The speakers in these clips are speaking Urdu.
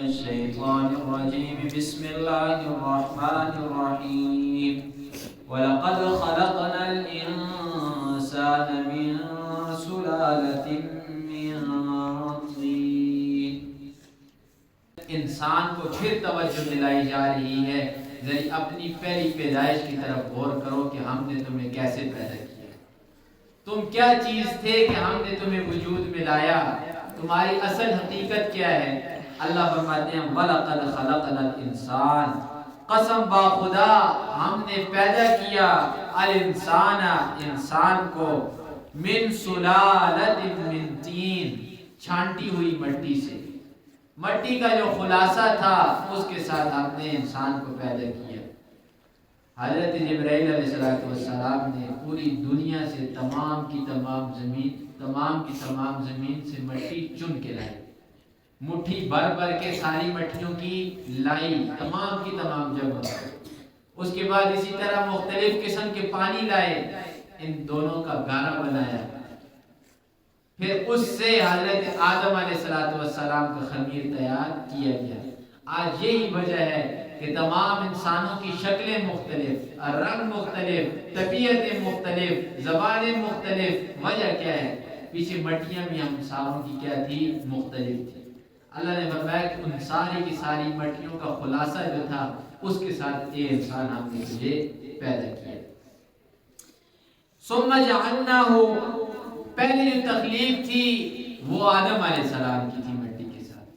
الشيطان الرجيم بسم الله الرحمن الرحيم وَلَقَدْ خَلَقْنَا الْإِنسَانَ مِنْ سُلَالَةٍ مِنْ طِينٍ۔ انسان کو پھر توجہ دلائی جا رہی ہے، ذرا اپنی پہلی پیدائش کی طرف غور کرو کہ ہم نے تمہیں کیسے پیدا کیا، تم کیا چیز تھے کہ ہم نے تمہیں وجود میں لایا، تمہاری اصل حقیقت کیا ہے۔ اللہ فرماتے ہیں وَلَقَدْ خَلَقْنَا الْإِنسَانَ، قسم با خدا ہم نے پیدا کیا الانسان، انسان کو، من سلالۃ من طین، چھانٹی ہوئی مٹی سے، مٹی کا جو خلاصہ تھا اس کے ساتھ ہم نے انسان کو پیدا کیا۔ حضرت جبرائیل علیہ السلام نے پوری دنیا سے تمام کی تمام زمین سے مٹی چن کے لائی، مٹھی بھر بھر کے ساری مٹیوں کی لائی تمام کی تمام جگہ۔ اس کے بعد اسی طرح مختلف قسم کے پانی لائے، ان دونوں کا گارا بنایا، پھر اس سے حضرت آدم علیہ السلام کا خمیر تیار کیا گیا۔ آج یہی وجہ ہے کہ تمام انسانوں کی شکلیں مختلف، رنگ مختلف، طبیعتیں مختلف، زبانیں مختلف۔ وجہ کیا ہے؟ پیچھے مٹیاں بھی ہم ساروں کی کیا تھی؟ مختلف تھی۔ اللہ نے فرمایا کہ ان ساری کی ساری مٹیوں کا خلاصہ جو تھا اس کے ساتھ یہ انسان ہم نے تجھے پیدا کیا۔ ثم جعلناہ، پہلی جو تخلیق تھی وہ آدم علیہ السلام کی تھی مٹی کے ساتھ۔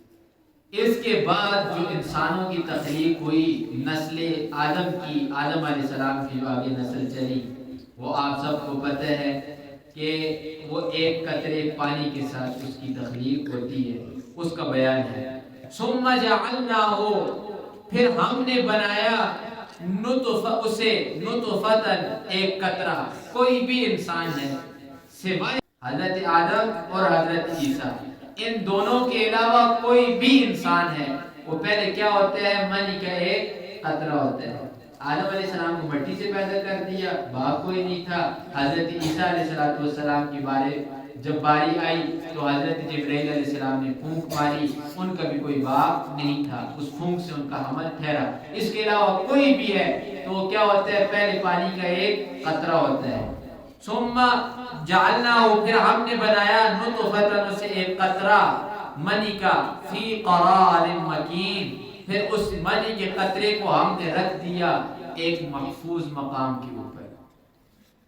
اس کے بعد جو انسانوں کی تخلیق ہوئی، نسل آدم کی، آدم علیہ السلام کی جو آگے نسل چلی، وہ آپ سب کو پتہ ہے کہ وہ ایک قطرے پانی کے ساتھ اس کی تخلیق ہوتی ہے، اس کا بیان ہے۔ ثم جعلناہ، پھر ہم نے بنایا اسے نطفتن، ایک قطرہ۔ کوئی بھی انسان ہے سوائے حضرت آدم اور حضرت عیسیٰ، ان دونوں کے علاوہ کوئی بھی انسان ہے وہ پہلے کیا ہوتا ہے؟ منی کا ایک قطرہ ہوتا ہے۔ آدم علیہ السلام کو مٹی سے پیدا کر دیا، باپ کوئی نہیں تھا۔ حضرت عیسیٰ علیہ السلام کی جب باری آئی تو حضرت جبرائیل علیہ السلام نے پھونک ماری، ان کا بھی کوئی باپ نہیں تھا، اس پھونک سے ان کا حمل ٹھہرا۔ اس کے علاوہ کوئی بھی ہے تو وہ کیا ہوتا ہے؟ پہلے پانی کا ایک قطرہ ہوتا ہے۔ ثم جعلناہ، پھر ہم نے بنایا نطفتن، اسے ایک قطرہ منی کا، فی قرار مکین، پھر اس منی کے قطرے کو ہم نے رکھ دیا ایک محفوظ مقام کے اوپر۔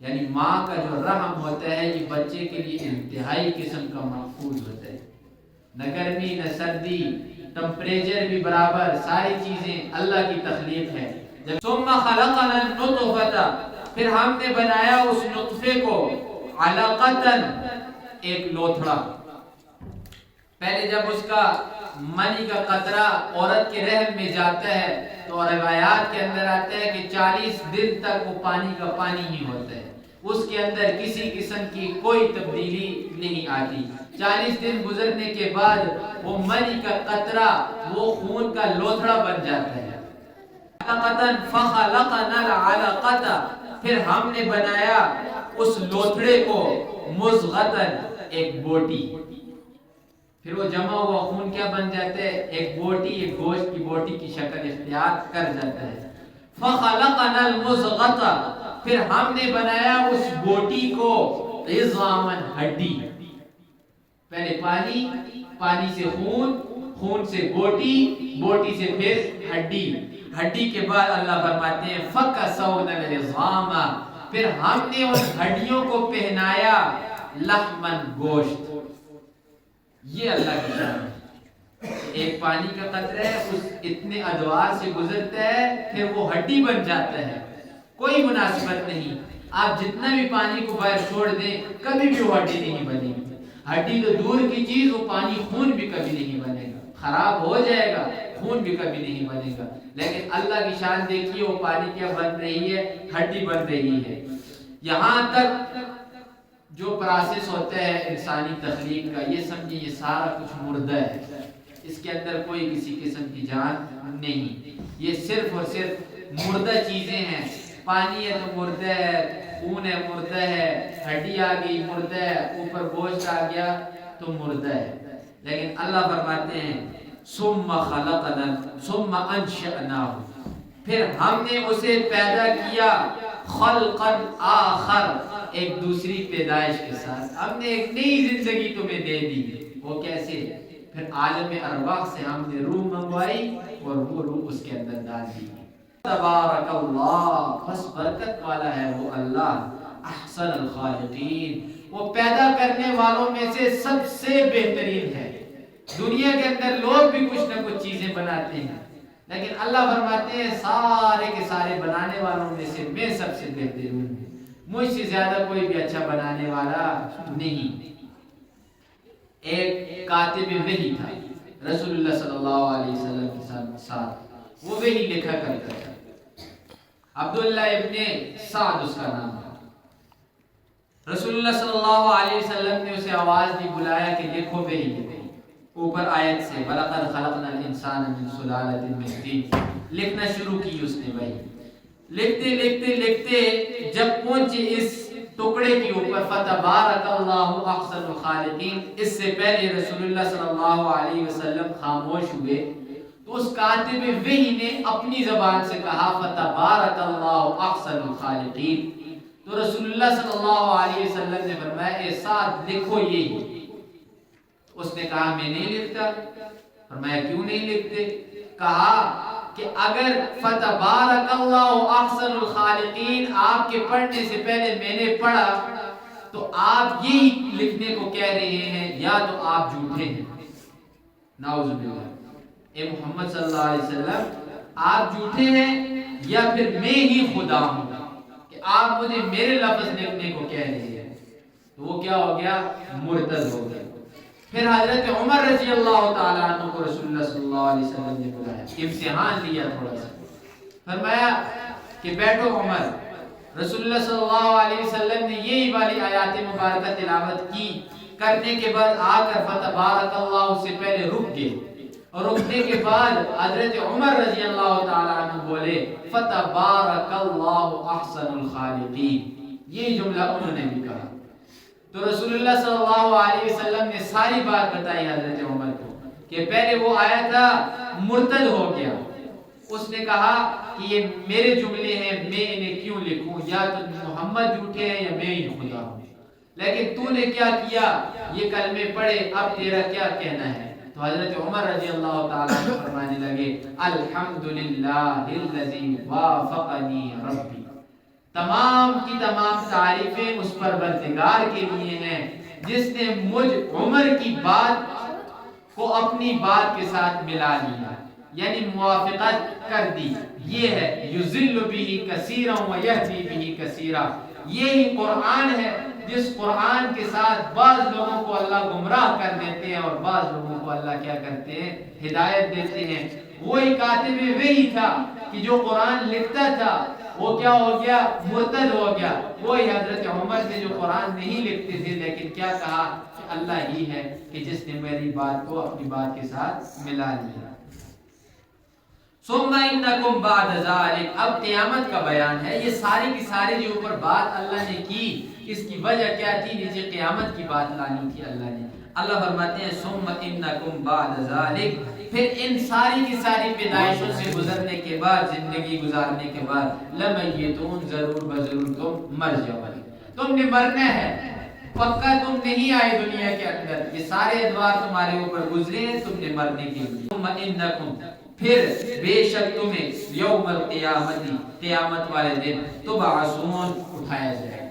یعنی ماں کا جو رحم ہوتا ہے یہ بچے کے لیے انتہائی قسم کا محفوظ ہوتا ہے، نہ گرمی نہ سردی، ٹمپریچر بھی برابر، ساری چیزیں اللہ کی تخلیق ہے۔ ثم خلقنا النطفة، پھر ہم نے بنایا اس نطفے کو علقتن، ایک لوتھڑا۔ پہلے جب اس کا منی کا قطرہ عورت کے رحم میں جاتا ہے تو روایات کے اندر آتا ہے کہ 40 دن تک وہ پانی کا پانی ہی ہوتا ہے، اس کے اندر کسی قسم کی کوئی تبدیلی نہیں آتی۔ 40 دن گزرنے کے بعد وہ منی کا قطرہ، وہ خون کا لوتھڑا بن جاتا ہے۔ فخلقنا العلقۃ، پھر ہم نے بنایا اس لوتھڑے کو مضغۃ، ایک بوٹی، پھر وہ جمع ہوا خون کیا بن جاتا ہے؟ ایک بوٹی، ایک گوشت کی بوٹی کی شکل اختیار کر جاتا ہے۔ فخلقنا المضغۃ، پھر ہم نے بنایا اس بوٹی کو عظاما، ہڈی۔ پہلے پانی سے خون سے بوٹی، بوٹی سے پھر ہڈی، ہڈی کے بعد اللہ فرماتے ہیں فَكَسَوْنَا الْعِظَامَ، پھر ہم نے ان ہڈیوں کو پہنایا لحمن، گوشت۔ یہ اللہ کی شان ہے۔ ایک پانی کا قطرہ ہے، اس اتنے ادوار سے گزرتا ہے، پھر وہ ہڈی بن جاتا ہے، کوئی مناسبت نہیں۔ آپ جتنا بھی پانی کو باہر چھوڑ دیں کبھی بھی وہ ہڈی نہیں بنے گی۔ ہڈی تو دور کی چیز، وہ پانی خون بھی کبھی نہیں بنے گا، خراب ہو جائے گا، خون بھی کبھی نہیں بنے گا۔ لیکن اللہ کی شان دیکھیے، وہ پانی کیا بن رہی ہے؟ ہڈی بن رہی ہے۔ یہاں تک جو پروسیس ہوتا ہے انسانی تخلیق کا، یہ سمجھیں یہ سارا کچھ مردہ ہے، اس کے اندر کوئی کسی قسم کی جان نہیں، یہ صرف اور صرف مردہ چیزیں ہیں۔ پانی ہے تو مردہ ہے، خون ہے مردہ ہے، ہڈی آ گئی مردہ ہے، اوپر گوشت آ گیا تو مردہ ہے۔ لیکن اللہ فرماتے ہیں ثم خلقنا ثم انشأناه، پھر ہم نے اسے پیدا کیا خلقا آخر، ایک دوسری پیدائش کے ساتھ، ہم نے ایک نئی زندگی تمہیں دے دی۔ وہ کیسے؟ پھر عالم ارواح سے ہم نے روح منگوائی اور وہ روح اس کے اندر ڈال دی۔ تبارک اللہ، بس برکت والا ہے وہ اللہ، احسن الخالقین، وہ پیدا کرنے والوں میں سے سب سے بہترین ہے۔ دنیا کے اندر لوگ بھی کچھ نہ کچھ چیزیں بناتے ہیں، لیکن اللہ فرماتے ہیں سارے کے سارے بنانے والوں میں سے میں سب سے بہترین ہوں، مجھ سے زیادہ کوئی بھی اچھا بنانے والا نہیں۔ ایک کاتب وحی تھا رسول اللہ صلی اللہ علیہ وسلم کے ساتھ، وہ وحی لکھا کرتا تھا، عبداللہ ابن سعد اس کا نام تھا۔ رسول اللہ صلی اللہ علیہ وسلم نے اسے آواز دی، بلایا کہ لکھو وحی لکھو۔ اوپر آیت سے وَلَقَدْ خَلَقْنَا الْإِنسَانَ مِنْ سُلَالَةٍ مِنْ طِينٍ، لکھنا شروع کی اس نے وحی۔ لکھتے لکھتے لکھتے جب پہنچے اس ٹکڑے کے اوپر فَتَبَارَكَ اللَّهُ أَحْسَنُ الْخَالِقِينَ، اس سے پہلے رسول اللہ صلی اللہ علیہ وسلم خاموش ہوئے تو اس کاتب وحی نے اپنی زبان سے کہا فَتَبَارَكَ اللَّهُ أَحْسَنُ الْخَالِقِينَ، تو رسول اللہ صلی اللہ علیہ وسلم نے فرمایا اے سعد لکھو یہی۔ اس نے کہا میں نہیں لکھتا۔ فرمایا کیوں نہیں لکھتے؟ کہا کہ اگر فَتَبَارَكَ اللَّهُ أَحْسَنُ الْخَالِقِينَ آپ کے پڑھنے سے پہلے میں نے پڑھا تو آپ یہی لکھنے کو کہہ رہے ہیں، یا تو آپ جھوٹے ہیں، نعوذ باللہ۔ اے محمد صلی اللہ علیہ وسلم آپ جھوٹے ہیں یا پھر میں ہی خدا ہوں کہ آپ مجھے میرے لفظ لکھنے کو کہہ رہے ہیں؟ تو وہ کیا ہو گیا؟ مرتد ہو گیا۔ پھر حضرت عمر رضی اللہ تعالیٰ عنہ کو رسول اللہ صلی اللہ علیہ وسلم نے بلایا، امتحان لیا تھوڑا سا، فرمایا کہ بیٹھو عمر۔ رسول اللہ صلی اللہ علیہ وسلم نے یہی والی آیات مبارکہ تلاوت کی، کرنے کے بعد آ کر فتبارک اللہ سے پہلے رک گئے، اور رکنے کے بعد حضرت عمر رضی اللہ تعالیٰ عنہ بولے فتبارک اللہ احسن الخالقین، یہ جملہ انہوں نے بھی کہا۔ تو رسول اللہ صلی اللہ علیہ وسلم نے ساری بات بتائی حضرت عمر کو کہ پہلے وہ آیا تھا مرتد ہو گیا، اس نے کہا کہ یہ میرے جملے ہیں میں انہیں کیوں لکھوں، یا تو محمد جھوٹے ہیں یا میں ہی خدا ہوں، لیکن تو نے کیا کیا، یہ کلمے پڑھے، اب تیرا کیا کہنا ہے؟ تو حضرت عمر رضی اللہ تعالیٰ عنہ فرمانے لگے الحمدللہ الذی وافقنی ربی، تمام کی تمام تعریفیں اس پروردگار کے لیے ہیں جس نے مجھ عمر کی بات کو اپنی بات کے ساتھ ملا لیا، یعنی موافقت کر دی۔ یہ ہے یذل بہ کثیرا ویہدی بہ کثیرا، یہی قرآن ہے جس قرآن کے ساتھ بعض لوگوں کو اللہ گمراہ کر دیتے ہیں اور بعض لوگوں کو اللہ کیا کرتے ہیں، ہدایت دیتے ہیں۔ وہی کاتب وحی تھا کہ جو قرآن لکھتا تھا وہ کیا ہو گیا؟ مرتد ہو گیا۔ وہی حضرت عمر نے جو قرآن نہیں لکھتے تھے لیکن کیا کہا کہ اللہ ہی ہے کہ جس نے میری بات کو اپنی بات کے ساتھ ملا لیا۔ ثم انکم بعد ذلک، اب قیامت کا بیان ہے۔ یہ ساری کی ساری جو اوپر بات اللہ نے کی، اس کی وجہ کیا تھی؟ نیچے قیامت کی بات لانی تھی اللہ نے۔ اللہ فرماتے ہیں ثم انکم بعد ذلک، پھر ان ساری کی ساری پیدائشوں سے گزرنے کے بعد، زندگی گزارنے کے بعد، لمیتون، ضرور بضرور تم مر جاؤ گے، تم نے مرنا ہے، پکا تم نہیں آئے دنیا کے اندر، یہ سارے ادوار تمہارے اوپر گزرے ہیں تم نے مرنے کے لیے۔ ثم انکم، پھر بے شک تمہیں یوم القیامت، قیامت والے دن تبعثون، اٹھایا جائے گا۔